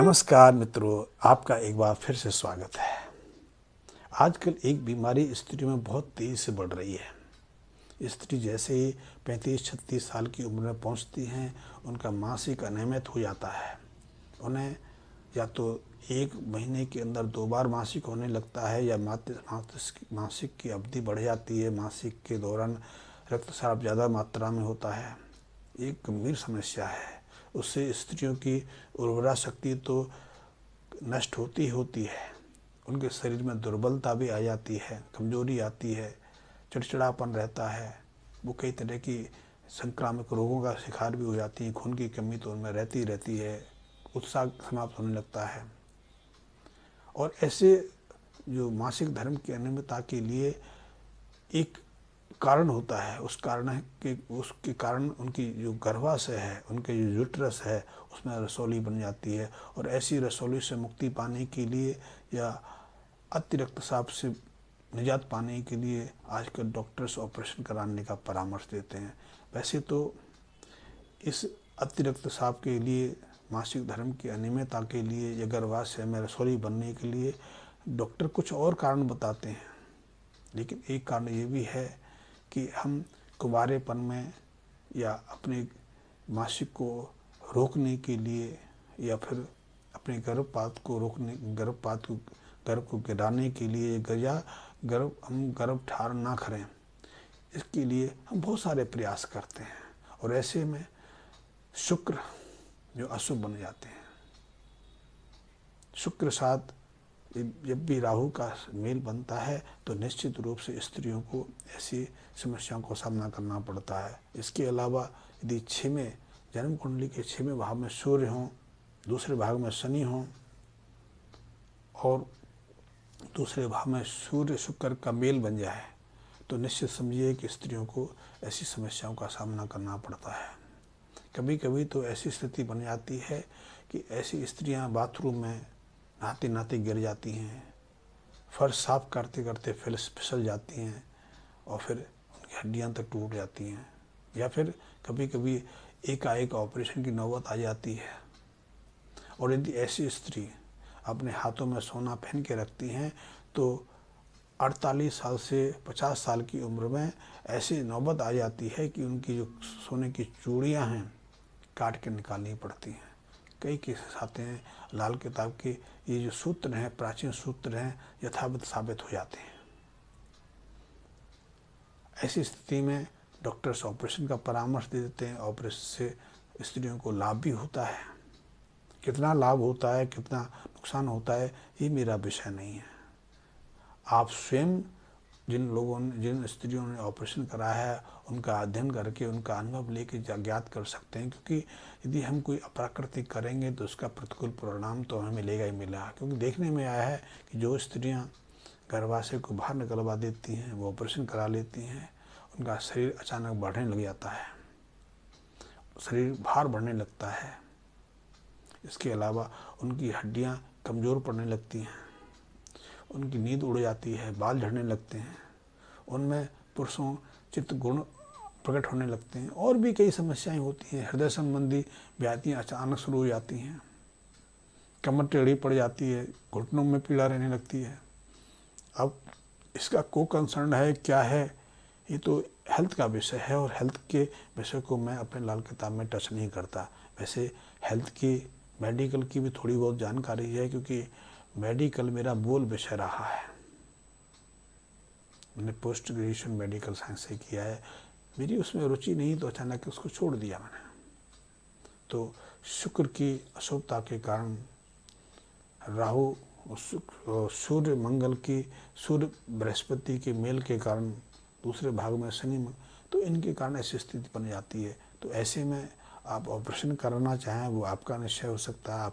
नमस्कार मित्रों, आपका एक बार फिर से स्वागत है। आजकल एक बीमारी स्त्रियों में बहुत तेज़ी से बढ़ रही है। स्त्री जैसे ही 35-36 साल की उम्र में पहुंचती हैं, उनका मासिक अनियमित हो जाता है। उन्हें या तो 1 महीने के अंदर 2 बार मासिक होने लगता है या मासिक की अवधि बढ़ जाती है। मासिक के दौरान रक्तस्राव ज़्यादा मात्रा में होता है। एक गंभीर समस्या है। उससे स्त्रियों की उर्वरा शक्ति तो नष्ट होती है। उनके शरीर में दुर्बलता भी आ जाती है, कमजोरी आती है, चिड़चिड़ापन रहता है। वो कई तरह की संक्रामक रोगों का शिकार भी हो जाती हैं। खून की कमी तो उनमें रहती है। उत्साह समाप्त होने लगता है। और ऐसे जो मासिक धर्म की अनियमितता के लिए एक कारण होता है। उसके कारण उनकी जो गर्भाशय है, उनके जो यूट्रस है, उसमें रसौली बन जाती है। और ऐसी रसौली से मुक्ति पाने के लिए या अति रक्तस्राव से निजात पाने के लिए आजकल डॉक्टर्स ऑपरेशन कराने का परामर्श देते हैं। वैसे तो इस अति रक्तस्राव के लिए, मासिक धर्म की अनियमितता के लिए या गर्भाशय में रसौली बनने के लिए डॉक्टर कुछ और कारण बताते हैं। लेकिन एक कारण ये भी है कि हम कुंवारेपन में या अपने मासिक को रोकने के लिए या फिर अपने गर्भपात को गिराने के लिए या हम गर्भ ना करें, इसके लिए हम बहुत सारे प्रयास करते हैं। और ऐसे में शुक्र जो अशुभ बन जाते हैं। शुक्र साथ जब भी राहु का मेल बनता है तो निश्चित रूप से स्त्रियों को ऐसी समस्याओं का सामना करना पड़ता है। इसके अलावा यदि 6वें जन्म कुंडली के 6वें भाव में सूर्य हों, दूसरे भाग में शनि हों और दूसरे भाव में सूर्य शुक्र का मेल बन जाए तो निश्चित समझिए कि स्त्रियों को ऐसी समस्याओं का सामना करना पड़ता है। कभी कभी तो ऐसी स्थिति बन जाती है कि ऐसी स्त्रियां बाथरूम में नहाते नहाते गिर जाती हैं, फर्श साफ करते करते फिसल जाती हैं और फिर उनकी हड्डियां तक टूट जाती हैं। या फिर कभी कभी एकाएक ऑपरेशन की नौबत आ जाती है। और यदि ऐसी स्त्री अपने हाथों में सोना पहन के रखती हैं तो 48 साल से 50 साल की उम्र में ऐसी नौबत आ जाती है कि उनकी जो सोने की चूड़ियां हैं काट के निकालनी पड़ती हैं। कई केसेस आते हैं, लाल किताब के ये जो सूत्र हैं, प्राचीन सूत्र हैं, यथावत साबित हो जाते हैं। ऐसी स्थिति में डॉक्टर्स ऑपरेशन का परामर्श दे देते हैं। ऑपरेशन से स्त्रियों को लाभ भी होता है। कितना लाभ होता है, कितना नुकसान होता है, ये मेरा विषय नहीं है। आप स्वयं जिन स्त्रियों ने ऑपरेशन कराया है उनका अध्ययन करके, उनका अनुभव लेके ज्ञात कर सकते हैं। क्योंकि यदि हम कोई अप्राकृतिक करेंगे तो उसका प्रतिकूल परिणाम तो हमें मिलेगा ही मिलेगा। क्योंकि देखने में आया है कि जो स्त्रियां गर्भाशय को बाहर निकलवा देती हैं, वो ऑपरेशन करा लेती हैं, उनका शरीर अचानक बढ़ने लग जाता है, शरीर भार बढ़ने लगता है। इसके अलावा उनकी हड्डियाँ कमज़ोर पड़ने लगती हैं, उनकी नींद उड़ जाती है, बाल झड़ने लगते हैं, उनमें पुरुषों चित्त गुण प्रकट होने लगते हैं। और भी कई समस्याएं होती हैं। हृदय संबंधी व्याधियाँ अचानक शुरू हो जाती हैं, कमर टेढ़ी पड़ जाती है, घुटनों में पीड़ा रहने लगती है। अब इसका को कंसर्न है क्या है, ये तो हेल्थ का विषय है और हेल्थ के विषय को मैं अपने लाल किताब में टच नहीं करता। वैसे हेल्थ की, मेडिकल की भी थोड़ी बहुत जानकारी है, क्योंकि मेडिकल मेरा मूल विषय रहा है। मैंने पोस्ट ग्रेजुएशन मेडिकल साइंस से किया है। मेरी उसमें रुचि नहीं तो अचानक उसको छोड़ दिया मैंने। तो शुक्र की अशुभता के कारण, राहु सूर्य मंगल की, सूर्य बृहस्पति के मेल के कारण, दूसरे भाग में शनि, तो इनके कारण ऐसी स्थिति बन जाती है। तो ऐसे में आप ऑपरेशन कराना चाहें वो आपका निश्चय हो सकता है।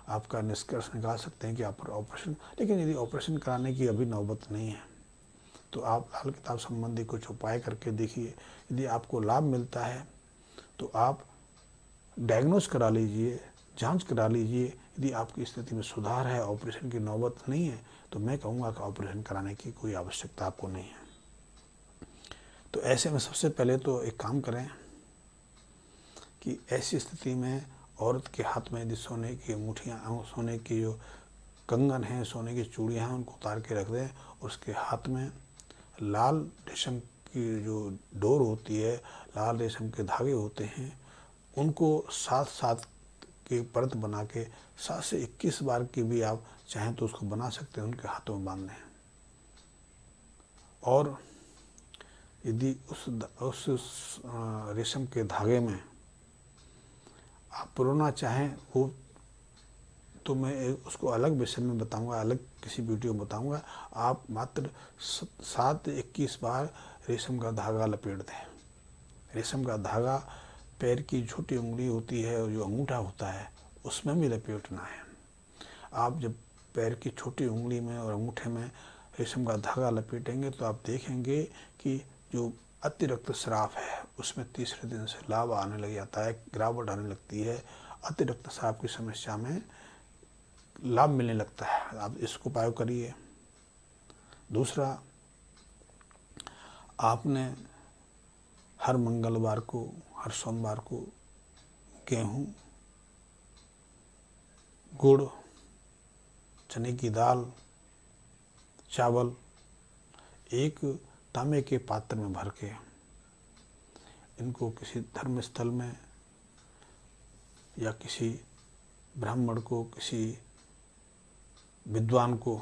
आपका निष्कर्ष निकाल सकते हैं कि आप ऑपरेशन, लेकिन यदि ऑपरेशन कराने की अभी नौबत नहीं है तो आप लाल किताब संबंधी कुछ उपाय करके देखिए। यदि आपको लाभ मिलता है तो आप डायग्नोज करा लीजिए, जांच करा लीजिए। यदि आपकी स्थिति में सुधार है, ऑपरेशन की नौबत नहीं है, तो मैं कहूँगा कि ऑपरेशन कराने की कोई आवश्यकता आपको नहीं है। तो ऐसे में सबसे पहले तो एक काम करें कि ऐसी स्थिति में औरत के हाथ में यदि सोने की अंगूठियाँ, सोने की जो कंगन हैं, सोने की चूड़ियाँ हैं, उनको उतार के रख दें और उसके हाथ में लाल रेशम की जो डोर होती है, लाल रेशम के धागे होते हैं, उनको 7-7 की परत बना के 7 से 21 बार की भी आप चाहें तो उसको बना सकते हैं, उनके हाथों में बांध दें। और यदि उस रेशम के धागे में आप पुरोना चाहें, वो तो मैं उसको अलग विषय में बताऊंगा, अलग किसी वीडियो में बताऊंगा। आप मात्र 7-21 बार रेशम का धागा लपेट दें। रेशम का धागा पैर की छोटी उंगली होती है और जो अंगूठा होता है उसमें भी लपेटना है। आप जब पैर की छोटी उंगली में और अंगूठे में रेशम का धागा लपेटेंगे तो आप देखेंगे कि जो अतिरिक्त स्राव है उसमें तीसरे दिन से लाभ आने लग जाता है, गिरावट आने लगती है। अतिरिक्त स्राव की समस्या में लाभ मिलने लगता है। आप इसको उपाय करिए। दूसरा, आपने हर मंगलवार को, हर सोमवार को गेहूँ, गुड़, चने की दाल, चावल एक तांबे के पात्र में भर के इनको किसी धर्म स्थल में या किसी ब्राह्मण को, किसी विद्वान को,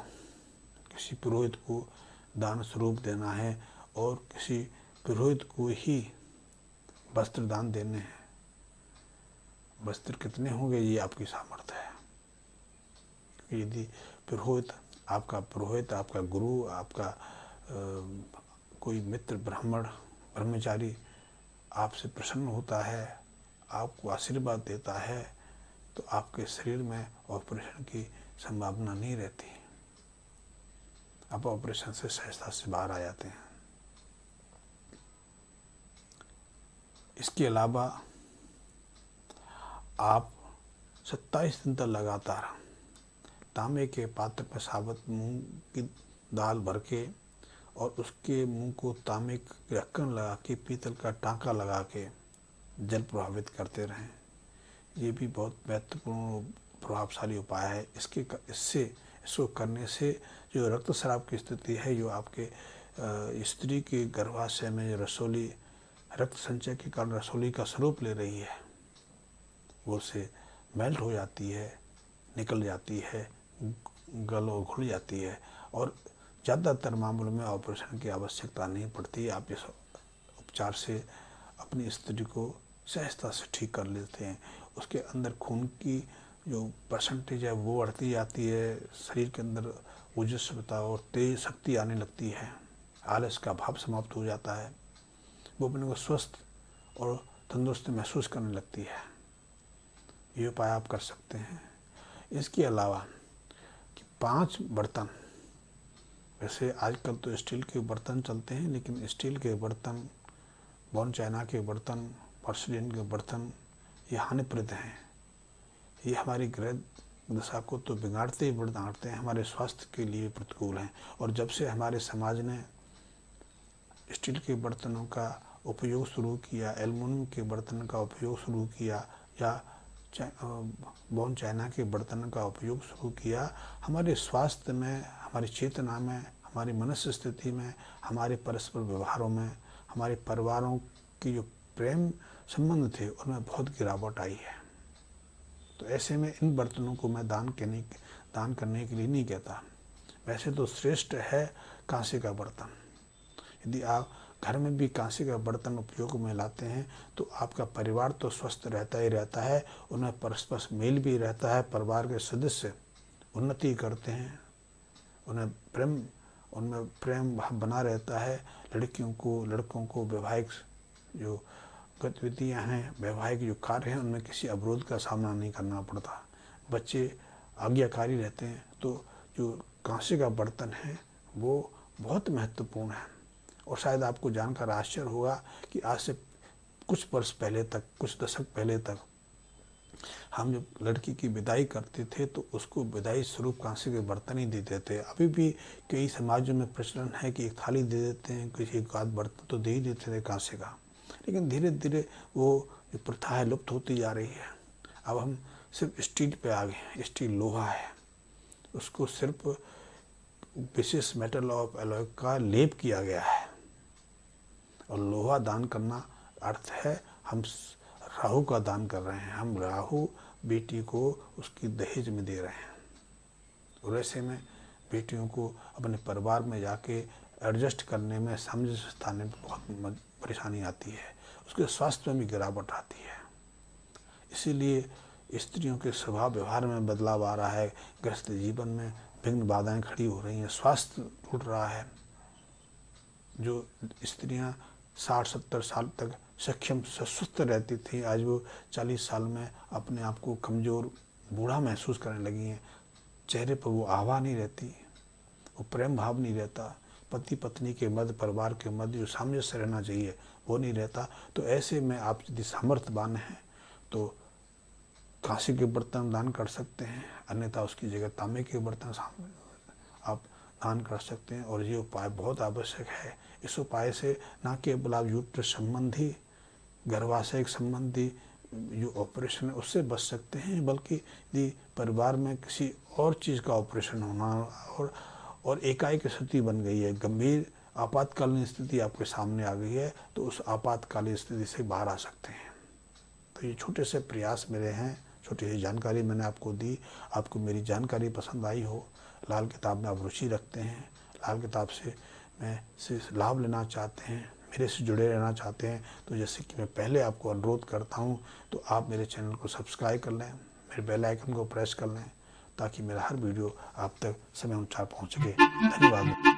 किसी पुरोहित को दान स्वरूप देना है और किसी पुरोहित को ही वस्त्र दान देने हैं। वस्त्र कितने होंगे ये आपकी सामर्थ्य है। यदि पुरोहित, आपका गुरु, आपका कोई मित्र ब्राह्मण ब्रह्मचारी आपसे प्रसन्न होता है, आपको आशीर्वाद देता है, तो आपके शरीर में ऑपरेशन की संभावना नहीं रहती। आप ऑपरेशन से सहजता से बाहर आ जाते हैं। इसके अलावा आप 27 दिन तक लगातार तांबे के पात्र में साबुत मूंग की दाल भर के और उसके मुंह को तांबे के ढक्कन लगा के, पीतल का टांका लगा के जल प्रभावित करते रहें। ये भी बहुत महत्वपूर्ण प्रभावशाली उपाय है। इसको करने से जो रक्तस्राव की स्थिति है, जो आपके स्त्री के गर्भाशय में जो रसौली रक्त संचय के कारण रसौली का स्वरूप ले रही है, वो से मेल्ट हो जाती है, निकल जाती है, गल और घुल जाती है और ज़्यादातर मामलों में ऑपरेशन की आवश्यकता नहीं पड़ती। आप इस उपचार से अपनी स्थिति को सहजता से ठीक कर लेते हैं। उसके अंदर खून की जो परसेंटेज है वो बढ़ती जाती है, शरीर के अंदर ओजस्वता और तेज शक्ति आने लगती है, आलस का भाव समाप्त हो जाता है, वो अपने को स्वस्थ और तंदुरुस्त महसूस करने लगती है। ये उपाय आप कर सकते हैं। इसके अलावा कि 5 बर्तन, वैसे आजकल तो स्टील के बर्तन चलते हैं, लेकिन स्टील के बर्तन, बोन चाइना के बर्तन, पोर्सिलेन के बर्तन ये हानिप्रद हैं। ये हमारी ग्रह दशा को तो बिगाड़ते ही बिगाड़ते हैं, हमारे स्वास्थ्य के लिए प्रतिकूल हैं। और जब से हमारे समाज ने स्टील के बर्तनों का उपयोग शुरू किया, एल्युमिनियम के बर्तन का उपयोग शुरू किया या बोन चाइना के बर्तन का उपयोग शुरू किया, हमारे स्वास्थ्य में, हमारी चेतना में, हमारी मनस्य स्थिति में, हमारे परस्पर व्यवहारों में, हमारे परिवारों की जो प्रेम संबंध थे उनमें बहुत गिरावट आई है। तो ऐसे में इन बर्तनों को मैं दान करने के लिए नहीं कहता। वैसे तो श्रेष्ठ है कांसे का बर्तन। यदि आप घर में भी कांसे का बर्तन उपयोग में लाते हैं तो आपका परिवार तो स्वस्थ रहता ही रहता है, उनमें परस्पर मेल भी रहता है, परिवार के सदस्य उन्नति करते हैं, उनमें प्रेम भाव बना रहता है। लड़कियों को, लड़कों को वैवाहिक जो गतिविधियाँ हैं, वैवाहिक जो कार्य हैं, उनमें किसी अवरोध का सामना नहीं करना पड़ता। बच्चे आज्ञाकारी रहते हैं। तो जो कांसे का बर्तन है वो बहुत महत्वपूर्ण है। और शायद आपको जानकर आश्चर्य होगा कि आज से कुछ वर्ष पहले तक, कुछ दशक पहले तक हम जब लड़की की विदाई करते थे तो उसको विदाई स्वरूप कांसे के बर्तन ही देते थे। अभी भी कई समाजों में प्रचलन है कि एक थाली दे देते हैं, किसी एक आध बर्तन तो दे ही देते थे कांसे का। लेकिन धीरे धीरे वो जो प्रथा है लुप्त होती जा रही है। अब हम सिर्फ स्टील पे आ गए। स्टील लोहा है, उसको सिर्फ विशेष मेटल ऑफ एलॉय का लेप किया गया है। और लोहा दान करना अर्थ है हम राहु का दान कर रहे हैं, हम राहु बेटी को उसकी दहेज में दे रहे हैं। और ऐसे में बेटियों को अपने परिवार में जाके एडजस्ट करने में, समझ सिखाने में बहुत परेशानी आती है, उसके स्वास्थ्य में भी गिरावट आती है। इसीलिए स्त्रियों के स्वभाव व्यवहार में बदलाव आ रहा है, गृहस्थ जीवन में विघ्न बाधाएं खड़ी हो रही हैं, स्वास्थ्य टूट रहा है। जो स्त्रियां 60-70 साल तक सक्षम स्वस्थ रहती थी, आज वो 40 साल में अपने आप को कमज़ोर बूढ़ा महसूस करने लगी हैं। चेहरे पर वो आभा नहीं रहती, वो प्रेम भाव नहीं रहता, पति पत्नी के मध्य, परिवार के मध्य जो सामंजस्य रहना चाहिए वो नहीं रहता। तो ऐसे में आप यदि सामर्थ्यवान हैं तो कांसे के बर्तन दान कर सकते हैं, अन्यथा उसकी जगह तांबे के बर्तन आप दान कर सकते हैं। और ये उपाय बहुत आवश्यक है। इस उपाय से न केवल आप यूट्रस संबंधी, गर्भाशय संबंधी जो ऑपरेशन है उससे बच सकते हैं, बल्कि यदि परिवार में किसी और चीज़ का ऑपरेशन होना और एकाएक स्थिति बन गई है, गंभीर आपातकालीन स्थिति आपके सामने आ गई है, तो उस आपातकालीन स्थिति से बाहर आ सकते हैं। तो ये छोटे से प्रयास मेरे हैं, छोटी सी जानकारी मैंने आपको दी। आपको मेरी जानकारी पसंद आई हो, लाल किताब में आप रुचि रखते हैं, लाल किताब से लाभ लेना चाहते हैं, मेरे से जुड़े रहना चाहते हैं, तो जैसे कि मैं पहले आपको अनुरोध करता हूं, तो आप मेरे चैनल को सब्सक्राइब कर लें, मेरे बेल आइकन को प्रेस कर लें, ताकि मेरा हर वीडियो आप तक समय अनुसार पहुँच सके। धन्यवाद।